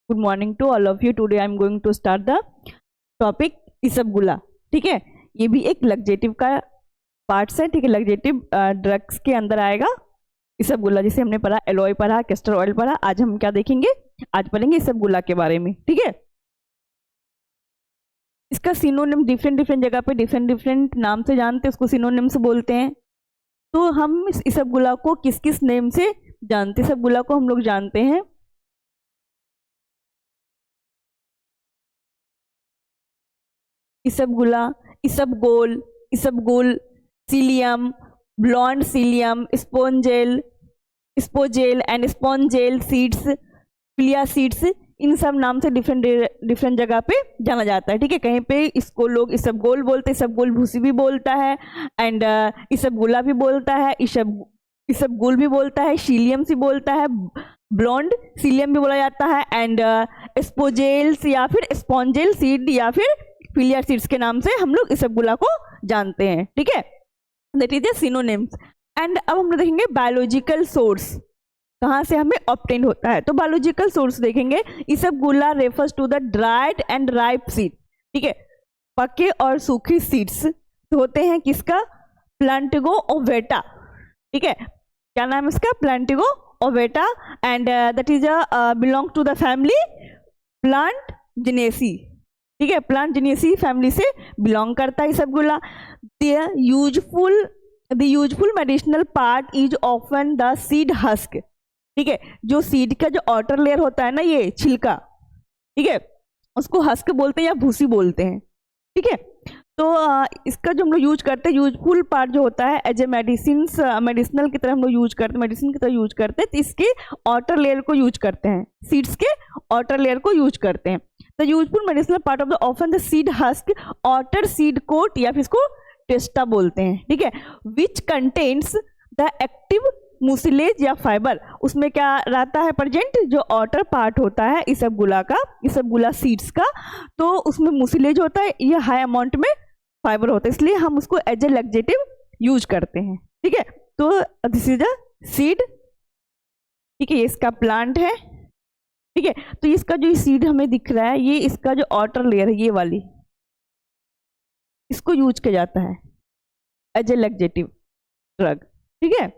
Good morning to all of you. Today I am going to start the topic isabgola. ठीक है, ये भी एक लग्जेटिव का पार्ट्स है। ठीक है, लग्जेटिव ड्रग्स के अंदर आएगा इसबगोला। जैसे हमने पढ़ा एलॉय पढ़ा, कैस्टर ऑयल पढ़ा, आज हम क्या देखेंगे, आज पढ़ेंगे इसबगोला के बारे में। ठीक है, इसका सिनोनिम डिफरेंट डिफरेंट जगह पे डिफरेंट डिफरेंट नाम से जानते हैं, उसको सिनोनिम से बोलते हैं। तो हम इसबगोला को किस किस नेम से जानते हैं? इसबगोला को हम लोग जानते हैं isabgola, isabgol, isabgol, psyllium, blond psyllium, spogel, spogel and spogel seeds, फिलिया सीड्स, इन सब नाम से डिफरेंट डिफरेंट जगह पे जाना जाता है। ठीक है, कहीं पे इसको लोग इसबगोल बोलते हैं, इसबगोल भूसी भी बोलता है, एंड इसबगोला भी बोलता है, इसबगोल भी बोलता है, सीलियम से बोलता है, ब्लॉन्ड सीलियम भी बोला जाता है, एंड स्पोजेल्स या फिर स्पॉन्जेल सीड या फिर फिलिया सीड्स के नाम से हम लोग इसबगोला को जानते हैं। ठीक है, that is the synonyms. And अब हम लोग देखेंगे बायोलॉजिकल सोर्स, कहाँ से हमें ऑब्टेन होता है। तो बायोलॉजिकल सोर्स देखेंगे, isabgola refers to the dried and ripe seed. ठीक है, पके और सूखी सीड्स होते हैं किसका? प्लांटिगो ओवेटा। ठीक है, क्या नाम है इसका? Plantago ovata, and that is belong to the family Plantaginaceae. ठीक है, प्लांट जिनेसी फैमिली से बिलोंग करता है isabgola. The useful medicinal part is often the seed husk. ठीक है, जो सीड का जो आउटर लेयर होता है ना, ये छिलका, ठीक है, उसको हस्क बोलते हैं या भूसी बोलते हैं। ठीक है, तो इसका जो हम लोग यूज करते हैं, यूजफुल पार्ट जो होता है एज ए मेडिसिनल की तरह हम लोग यूज करते हैं, मेडिसिन की तरह यूज करते हैं, तो इसके आउटर लेयर को यूज करते हैं, सीड्स के आउटर लेयर को यूज करते हैं। The useful medicinal part of the often the seed husk, outer seed coat या फिर इसको टेस्टा बोलते हैं। ठीक है, which contains the active mucilage या फाइबर, उसमें क्या रहता है प्रेजेंट? जो आउटर पार्ट होता है इसबगोला का, इसबगोला सीड्स का, तो उसमें मुसिलेज होता है, ये हाई अमाउंट में फाइबर होता है, इसलिए हम उसको एज ए लग्जेटिव यूज करते हैं। ठीक है, तो दिस इज द सीड। ठीक है, ये इसका प्लांट है। ठीक है, तो इसका जो सीड हमें दिख रहा है, ये इसका जो आउटर लेयर है, ये वाली, इसको यूज किया जाता है एज ए लग्जेटिव ड्रग। ठीक है,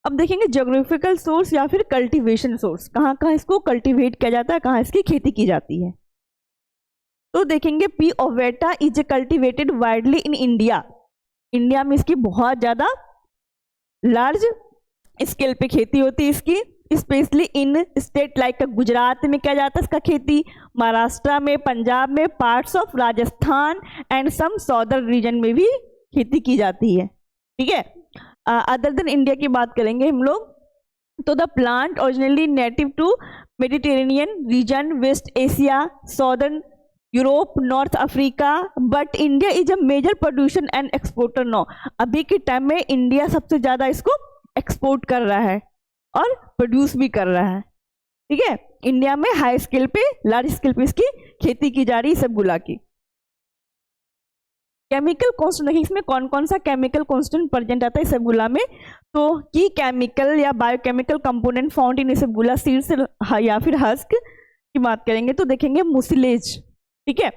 अब देखेंगे ज्योग्राफिकल सोर्स या फिर कल्टीवेशन सोर्स, कहाँ कहाँ इसको कल्टीवेट किया जाता है, कहाँ इसकी खेती की जाती है। तो देखेंगे P ovata is cultivated widely in India. India में इसकी बहुत ज़्यादा लार्ज स्केल पे खेती होती है इसकी, specially in state like Gujarat में किया जाता है इसका खेती, महाराष्ट्र में, पंजाब में, parts of Rajasthan and some southern region में भी खेती की जाती है। ठीक है, अदर देन इंडिया की बात करेंगे हम लोग, तो the plant originally native to Mediterranean region, west Asia, southern Europe, north Africa, but India is a major producer and exporter no. अभी के टाइम में इंडिया सबसे ज़्यादा इसको एक्सपोर्ट कर रहा है और प्रोड्यूस भी कर रहा है। ठीक है, इंडिया में हाई स्केल पे, लार्ज स्केल पे इसकी खेती की जा रही है इसबगोला की। केमिकल कॉन्स्टेंट देखिए, इसमें कौन कौन सा केमिकल कॉन्स्टेंट प्रेजेंट आता है इसबगोला में। तो की केमिकल या biochemical component found in isabgola seeds या फिर हस्क की बात करेंगे तो देखेंगे मुसिलेज। ठीक है,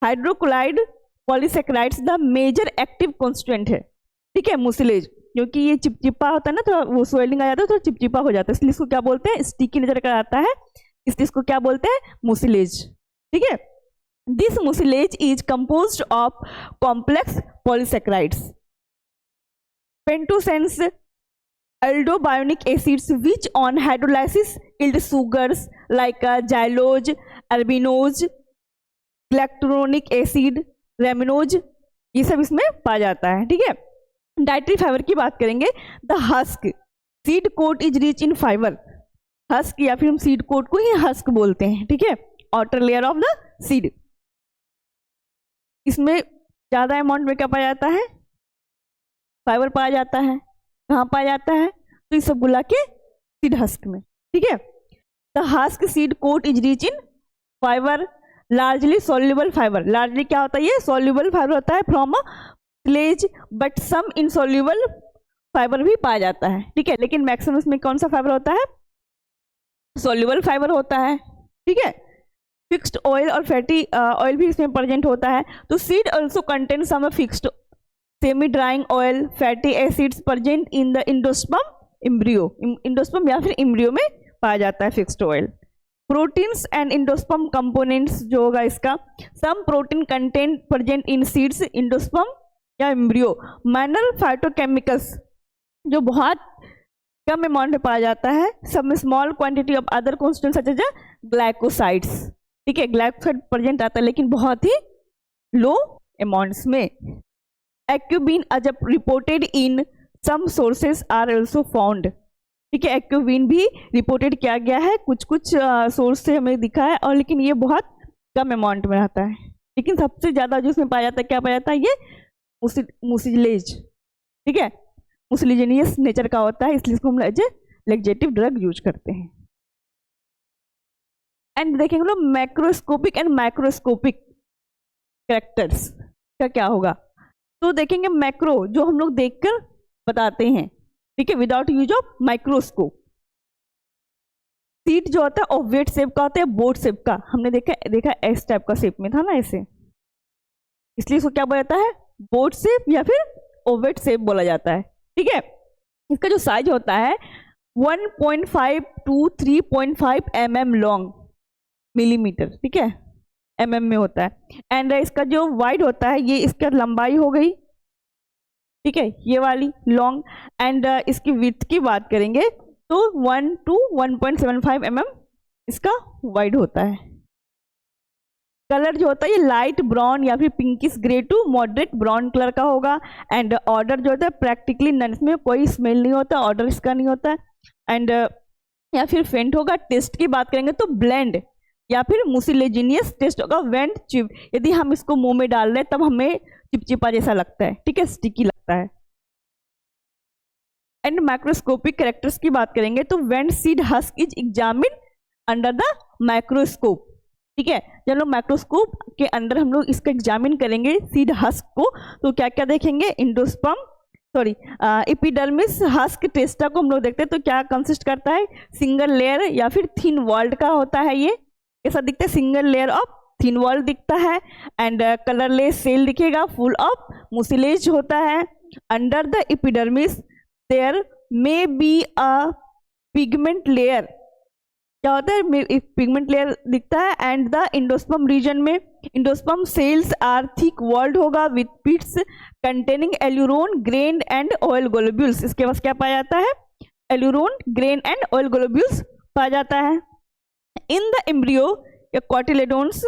hydrochloride polysaccharides the major active constant है। ठीक है, मुसिलेज, क्योंकि ये चिपचिपा होता है ना, थोड़ा वो स्वेलिंग आ जाता है, थोड़ा चिपचिपा हो जाता है, इसलिए इसको क्या बोलते हैं? स्टिकी नजर का आता है, इसलिए इसको क्या बोलते हैं? मुसिलेज। ठीक है, this mucilage is composed of complex polysaccharides, pentosans, aldobionic acids which on hydrolysis yield sugars like xylose, arabinose, galacturonic acid, rhamnose, ये सब इसमें पाया जाता है। ठीक है, डाइटरी फाइबर की बात करेंगे, the husk seed coat is rich in fibre. Husk या फिर हम सीड कोट को ही हस्क बोलते हैं। ठीक है, outer layer of the seed, इसमें ज़्यादा अमाउंट में क्या पाया जाता है? फाइबर पाया जाता है। कहाँ पाया जाता है? तो इसबगोला के सीड हस्क में। ठीक है, the husk seed coat is rich in fibre, largely soluble fibre. Largely क्या होता है? ये सॉल्युबल फाइबर होता है from mucilage, but some insoluble fibre भी पाया जाता है। ठीक है, लेकिन मैक्सिमम इसमें कौन सा फाइबर होता है? सॉल्युबल फाइबर होता है, ठीक है। फिक्स्ड ऑयल और फैटी ऑयल भी इसमें प्रेजेंट होता है। तो seed also contain some fixed semi drying oil fatty acids present in the endosperm embryo, endosperm या फिर एम्ब्रियो में पाया जाता है fixed oil. Proteins and endosperm components जो होगा इसका, some protein content present in seeds endosperm या एम्ब्रियो। माइनर फाइटोकेमिकल्स जो बहुत कम अमाउंट में पाया जाता है। सब small quantity of other constituents such as glycosides, ठीक है, ग्लाइकोसाइड प्रेजेंट आता है लेकिन बहुत ही लो अमाउंट्स में। Aucubin as reported in some sources are also found, ठीक है, एक्यूबिन भी रिपोर्टेड किया गया है, कुछ कुछ सोर्स से हमें दिखा है, और लेकिन ये बहुत कम अमाउंट में रहता है। लेकिन सबसे ज़्यादा जो इसमें पाया जाता है, क्या पाया जाता है, ये मुसिलेज, ठीक है, मुसिलिजेनियस नेचर का होता है, इसलिए इसको हम as a laxative drug use करते हैं। एंड देखेंगे लोग मैक्रोस्कोपिक एंड माइक्रोस्कोपिक कैरेक्टर्स का क्या होगा। तो देखेंगे मैक्रो जो हम लोग देखकर बताते हैं, ठीक है, without use of microscope. Seed जो होता है ओवेट शेप का होता है, बोट शेप का, हमने देखा एस टाइप का शेप में था ना ऐसे, इसलिए इसको क्या बोला जाता है, बोट शेप या फिर ओवेट शेप बोला जाता है, ठीक है। इसका जो साइज होता है 1.5 to 3.5 mm लॉन्ग, मिलीमीटर, ठीक है, mm में होता है। एंड इसका जो वाइड होता है, ये इसका लंबाई हो गई, ठीक है, ये वाली लॉन्ग। एंड इसकी विड्थ की बात करेंगे तो 1 to 1.75 mm इसका वाइड होता है। कलर जो होता है ये लाइट ब्राउन या फिर pinkish grey to moderate brown colour का होगा। एंड ऑर्डर जो होता है प्रैक्टिकली नन, इसमें कोई स्मेल नहीं होता, ऑर्डर इसका नहीं होता है। एंड या फिर फेंट होगा। टेस्ट की बात करेंगे तो ब्लेंड या फिर मुसिलेजिनियस टेस्ट होगा। वेंट चिप, यदि हम इसको मुंह में डाल रहे हैं तब हमें चिपचिपा जैसा लगता है, ठीक है, स्टिकी लगता है। एंड माइक्रोस्कोपिक कैरेक्टर्स की बात करेंगे तो went seed husk is examine under the microscope, ठीक है। जब लोग माइक्रोस्कोप के अंदर हम लोग इसको एग्जामिन करेंगे सीड हस्क को, तो क्या क्या देखेंगे, इंडोस्पर्म एपिडर्मिस हस्क टेस्टा को हम लोग देखते हैं। तो क्या कंसिस्ट करता है, सिंगल लेयर या फिर थिन वॉल्ड का होता है, ये कैसा दिखता है, single layer of thin wall दिखता है। एंड कलरलेस सेल दिखेगा, फुल ऑफ मुसिलेज होता है। Under the epidermis there may be a pigment layer, क्या होता है, पिगमेंट लेयर दिखता है। एंड द इंडोस्पर्म रीजन में endosperm cells are thick walled होगा with pits containing aleurone grain and oil globules. इसके पास क्या पाया जाता है, aleurone grain and oil globules पाया जाता है। इन द एम्ब्रियो या cotyledons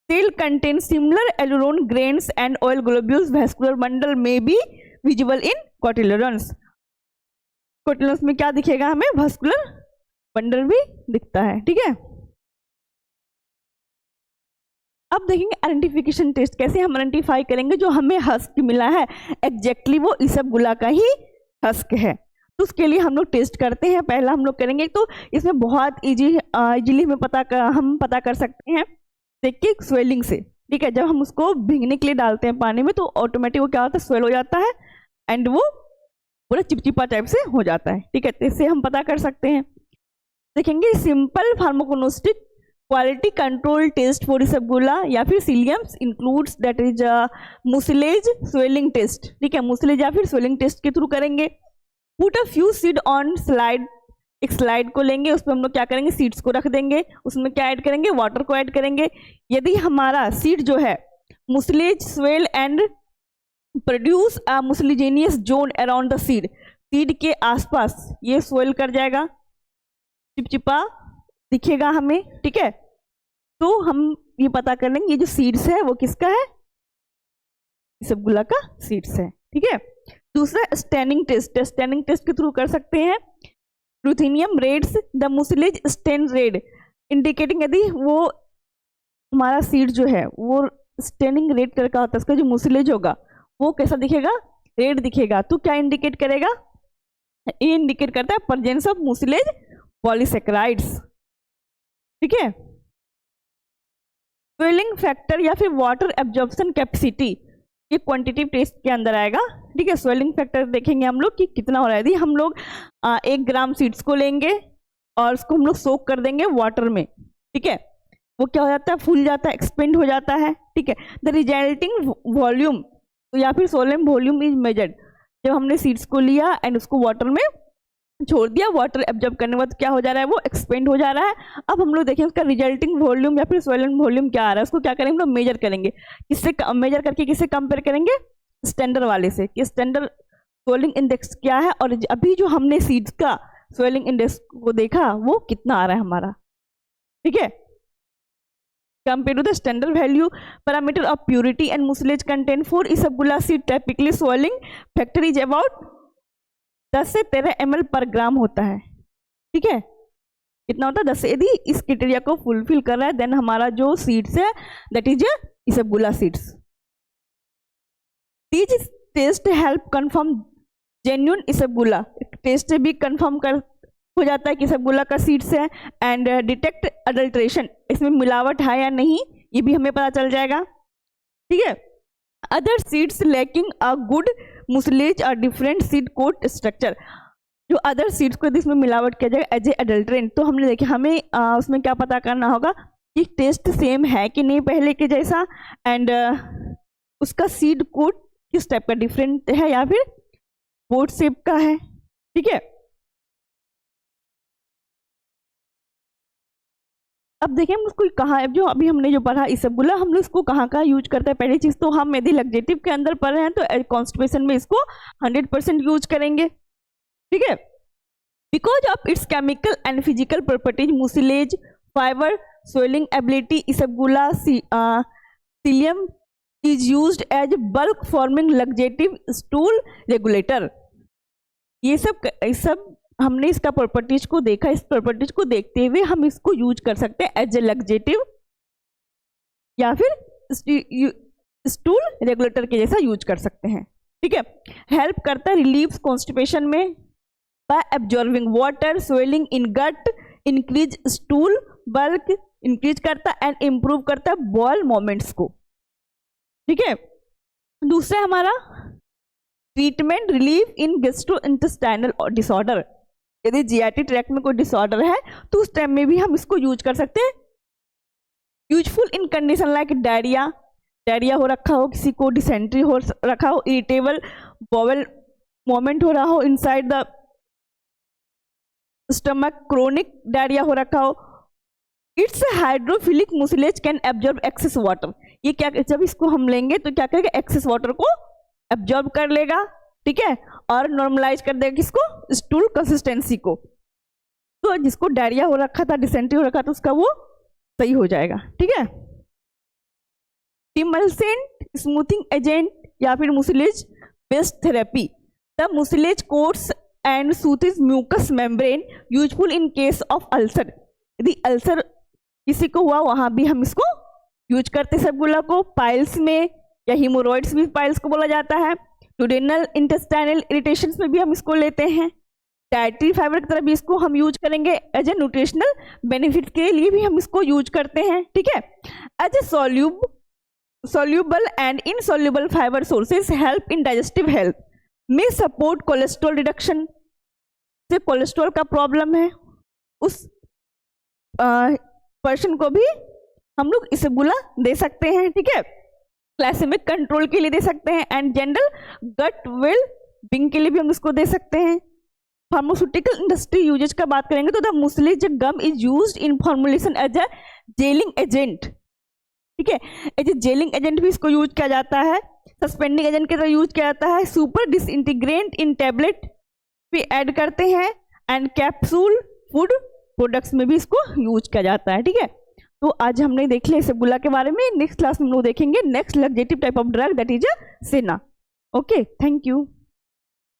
cell contain similar aleurone grains and oil globules. Vascular bundle में be visible in cotyledons. Cotyledons में क्या दिखेगा हमें, वैस्कुलर बंडल भी दिखता है, ठीक है। अब देखेंगे आइडेंटिफिकेशन टेस्ट, कैसे हम आइडेंटिफाई करेंगे जो हमें हस्क मिला है एग्जैक्टली वो इसबगोला का ही हस्क है। तो उसके लिए हम लोग टेस्ट करते हैं। पहला हम लोग करेंगे, तो इसमें बहुत इजीली हमें हम पता कर सकते हैं देखिए स्वेलिंग से, ठीक है। जब हम उसको भीगने के लिए डालते हैं पानी में तो ऑटोमेटिक वो क्या होता है, स्वेल हो जाता है एंड वो पूरा चिपचिपा टाइप से हो जाता है, ठीक है। तो इससे हम पता कर सकते हैं। देखेंगे simple pharmacognostic quality control test for isabgola या फिर psylliums includes that is mucilage swelling test, ठीक है, मुसिलेज या फिर स्वेलिंग टेस्ट के थ्रू करेंगे। Put a few seed on slide, एक स्लाइड को लेंगे, उसमें हम लोग क्या करेंगे, सीड्स को रख देंगे, उसमें क्या ऐड करेंगे, वाटर को ऐड करेंगे। यदि हमारा सीड जो है mucilage swell and produce a mucilaginous zone around the seed, seed के आसपास ये स्वेल कर जाएगा, चिपचिपा दिखेगा हमें, ठीक है। तो हम ये पता कर लेंगे ये जो सीड्स है वो किसका है, इसबगोला का सीड्स है, ठीक है। दूसरा स्टैनिंग टेस्ट, स्टैनिंग टेस्ट के थ्रू कर सकते हैं। Ruthenium reds the mucilage stain red, indicating यदि वो हमारा सीड जो है वो स्टेनिंग रेड कलर का होता है, उसका जो मुसिलेज होगा वो कैसा दिखेगा, रेड दिखेगा। तो क्या इंडिकेट करेगा, ये इंडिकेट करता है प्रेजेंस ऑफ मुसिलेज पॉलीसेकेराइड्स, ठीक है। स्वेलिंग फैक्टर या फिर वाटर एब्जॉर्प्शन कैपेसिटी, ये क्वांटिटेटिव टेस्ट के अंदर आएगा, ठीक है। स्वेलिंग फैक्टर देखेंगे हम लोग कि कितना हो रहा है। यदि हम लोग 1 ग्राम सीड्स को लेंगे और उसको हम लोग सोक कर देंगे वाटर में, ठीक है। वो क्या हो जाता है, फूल जाता है, एक्सपेंड हो जाता है, ठीक है। द रिजल्टिंग वॉल्यूम या फिर सोलम वॉल्यूम इज मेजर्ड। जब हमने सीड्स को लिया एंड उसको वाटर में छोड़ दिया, वाटर एब्जॉर्ब करने के बाद क्या हो जा रहा है, वो एक्सपेंड हो जा रहा है। अब हम लोग देखें उसका रिजल्टिंग वॉल्यूम या फिर सोलन वॉल्यूम क्या आ रहा है, उसको क्या करेंगे हम लोग मेजर करेंगे। किससे मेजर करके किससे कंपेयर करेंगे, स्टैंडर्ड वाले से, कि स्टैंडर्ड स्वेलिंग इंडेक्स क्या है और अभी जो हमने सीड्स का स्वेलिंग इंडेक्स को देखा वो कितना आ रहा है हमारा, ठीक है। Compared to the standard value parameter of purity and mucilage content for Isabgula seed, typically swelling factor is about 10 से 13 ml पर ग्राम होता है, ठीक है। कितना होता है 10 से, यदि इस क्राइटेरिया को फुलफिल कर रहा है देन हमारा जो सीड्स है that is Isabgula seeds. These test help confirm genuine Isabgula, test भी कंफर्म कर हो जाता है कि Isabgula का सीड्स है, एंड डिटेक्ट अडल्ट्रेशन, इसमें मिलावट है या नहीं ये भी हमें पता चल जाएगा, ठीक है। Other seeds lacking a good mucilage or different seed coat structure, जो अदर सीड्स को यदि इसमें मिलावट किया जाएगा एज ए अडल्ट्रेंट, तो हमने देखिए हमें उसमें क्या पता करना होगा कि टेस्ट सेम है कि नहीं पहले के जैसा, एंड उसका सीड कोट किस टाइप का डिफरेंट है या फिर बोट शेप का है, ठीक है। अब देखिए हम उसको कहाँ, जो अभी हमने जो पढ़ा Isabgula, हम लोग इसको कहाँ कहाँ यूज करते हैं। पहली चीज तो हम यदि लग्जेटिव के अंदर पढ़ रहे हैं तो कॉन्स्टिपेशन में इसको 100% यूज करेंगे, ठीक है। Because of its chemical and physical properties, mucilage, fibre, swelling ability, Isabgula psyllium is used as bulk forming laxative stool regulator. ये सब हमने इसका प्रॉपर्टीज को देखा, इस प्रॉपर्टीज को देखते हुए हम इसको यूज कर सकते हैं एज ए लग्जेटिव या फिर स्टूल रेगुलेटर के जैसा यूज कर सकते हैं, ठीक है। हेल्प करता है रिलीव्स कॉन्स्टिपेशन में by absorbing water, swelling in gut, increase stool bulk increase करता है एंड इंप्रूव करता है बॉल मोमेंट्स को, ठीक है। दूसरा हमारा treatment relief in gastrointestinal disorder, यदि जीआईटी ट्रैक्ट में कोई डिसऑर्डर है तो उस टाइम में भी हम इसको यूज कर सकते हैं। Useful in condition like diarrhoea हो रखा हो, किसी को डिसेंट्री हो रखा हो, इरिटेबल बॉवल मोमेंट हो रहा हो inside the stomach, chronic diarrhoea हो रखा हो। Its hydrophilic mucilage can absorb excess water, ये क्या, जब इसको हम लेंगे तो क्या करेगा, एक्सेस वाटर को एब्जॉर्ब कर लेगा, ठीक है, और नॉर्मलाइज कर देगा किसको, स्टूल कंसिस्टेंसी को। तो जिसको डायरिया हो रखा था, डिसेंट्री हो रखा था, उसका वो सही हो जाएगा, ठीक है। इमल्सेंट स्मूथिंग एजेंट या फिर mucilage based therapy, the mucilage coats and soothes mucous membrane, useful in case of ulcer. यदि अल्सर किसी को हुआ वहां भी हम इसको यूज करते Isabgula को। पाइल्स में या हीमोरॉइड्स भी पाइल्स को बोला जाता है। ड्यूडेनल इंटेस्टाइनल इरिटेशंस में भी हम इसको लेते हैं। डाइटरी फाइबर की तरह भी इसको हम यूज करेंगे। एज ए न्यूट्रिशनल बेनिफिट के लिए भी हम इसको यूज करते हैं, ठीक है। As a soluble and insoluble fiber sources help in digestive health, may support cholesterol reduction. से कोलेस्ट्रॉल का प्रॉब्लम है उस पर्सन को भी हम लोग Isabgula दे सकते हैं, ठीक है। ग्लाइसेमिक कंट्रोल के लिए दे सकते हैं and general gut well being के लिए भी हम इसको दे सकते हैं। फार्मास्यूटिकल इंडस्ट्री यूजेज का बात करेंगे तो the mucilage gum is used in formulation as a gelling agent, ठीक है। एज ए जेलिंग एजेंट भी इसको यूज किया जाता है। सस्पेंडिंग एजेंट की तरह यूज किया जाता है। सुपर डिसइंटीग्रेंट इन टैबलेट भी ऐड करते हैं एंड कैप्सूल फूड प्रोडक्ट्स में भी इसको यूज किया जाता है, ठीक है। तो आज हमने देख लिया Isabgula के बारे में। नेक्स्ट क्लास में हम लोग देखेंगे next laxative type of drug that is a senna. Okay, thank you.